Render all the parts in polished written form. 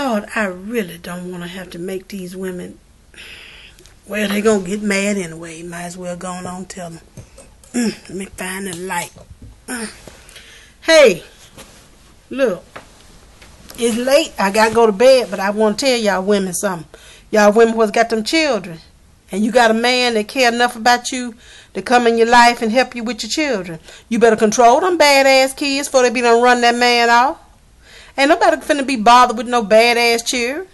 Lord, I really don't want to have to make these women, well, they're going to get mad anyway. Might as well go on and tell them. Let me find the light. Hey, look, it's late. I got to go to bed, but I want to tell y'all women something. Y'all women who's got them children, and you got a man that care enough about you to come in your life and help you with your children. You better control them badass kids before they be done run that man off. Ain't nobody finna be bothered with no badass cheer.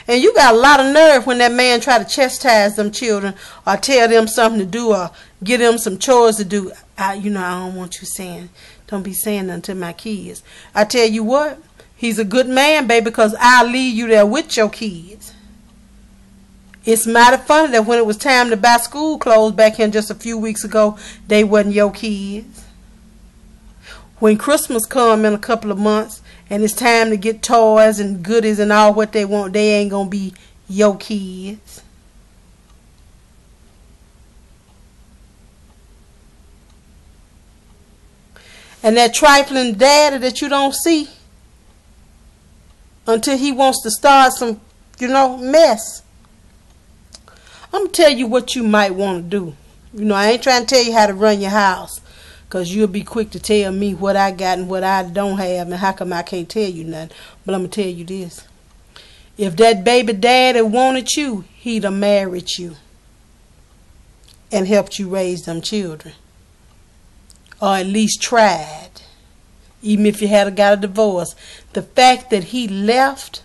And you got a lot of nerve when that man try to chastise them children or tell them something to do or give them some chores to do. I don't want you saying, don't be saying nothing to my kids. I tell you what, he's a good man, baby, because I'll leave you there with your kids. It's mighty funny that when it was time to buy school clothes back here just a few weeks ago, they wasn't your kids. When Christmas come in a couple of months and it's time to get toys and goodies and all what they want, they ain't gonna be your kids. And that trifling daddy that you don't see until he wants to start some, mess. I'm gonna tell you what you might want to do. I ain't trying to tell you how to run your house, because you'll be quick to tell me what I got and what I don't have and how come I can't tell you nothing. But I'm going to tell you this. If that baby daddy wanted you, he'd have married you and helped you raise them children. Or at least tried. Even if you had got a divorce. The fact that he left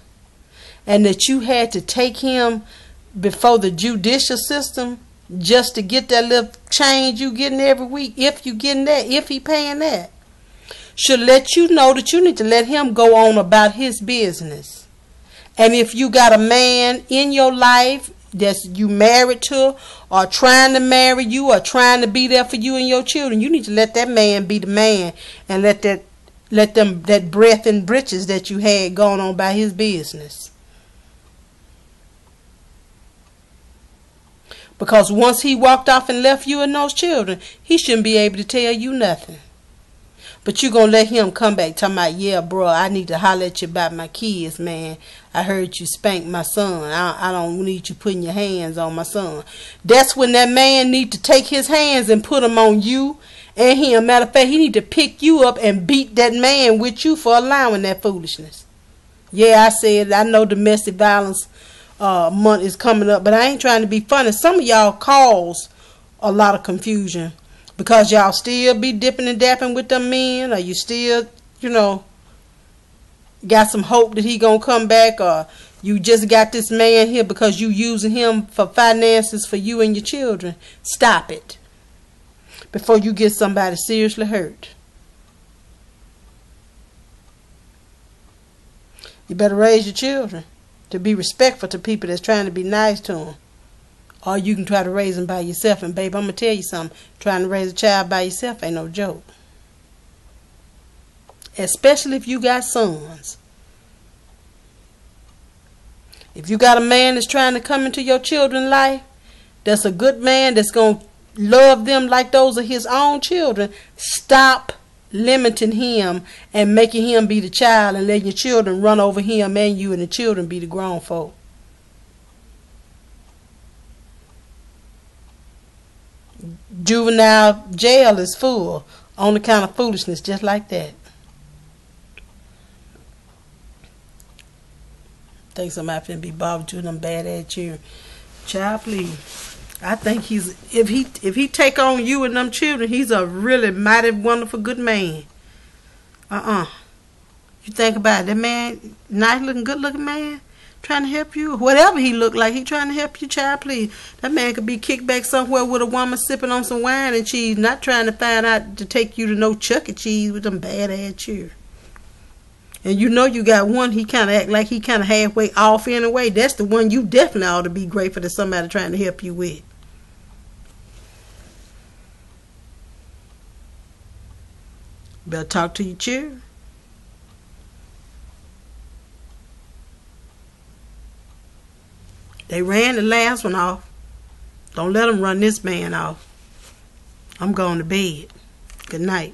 and that you had to take him before the judicial system just to get that little change you getting every week, if you getting that, if he paying that, should let you know that you need to let him go on about his business. And if you got a man in your life that's you married to or trying to marry you or trying to be there for you and your children, you need to let that man be the man and let that breath and britches that you had going on by his business. Because once he walked off and left you and those children, he shouldn't be able to tell you nothing. But you going to let him come back talking about, yeah, bro, I need to holler at you about my kids, man. I heard you spank my son. I don't need you putting your hands on my son. That's when that man need to take his hands and put them on you and him. Matter of fact, he need to pick you up and beat that man with you for allowing that foolishness. Yeah, I said, I know domestic violence month is coming up, but I ain't trying to be funny. Some of y'all cause a lot of confusion because y'all still be dipping and dapping with them men, or you still, got some hope that he gonna come back, or you just got this man here because you using him for finances for you and your children. Stop it before you get somebody seriously hurt. You better raise your children to be respectful to people that's trying to be nice to them. Or you can try to raise them by yourself. And babe, I'm going to tell you something. Trying to raise a child by yourself ain't no joke. Especially if you got sons. If you got a man that's trying to come into your children's life, that's a good man that's going to love them like those are his own children, stop limiting him and making him be the child and letting your children run over him and you and the children be the grown folk. Juvenile jail is full on the kind of foolishness just like that. Think somebody finna be bothered with them bad ass children. Child, please. I think if he take on you and them children, he's a really mighty wonderful good man. You think about it, that man, nice looking, good looking man, trying to help you. Whatever he look like, he trying to help you, child, please. That man could be kicked back somewhere with a woman sipping on some wine and cheese, not trying to find out to take you to no Chuck E. Cheese with them bad ass children. And you got one, he kind of act like he kind of halfway off in a way. That's the one you definitely ought to be grateful that somebody trying to help you with. Better talk to your children. They ran the last one off. Don't let them run this man off. I'm going to bed. Good night.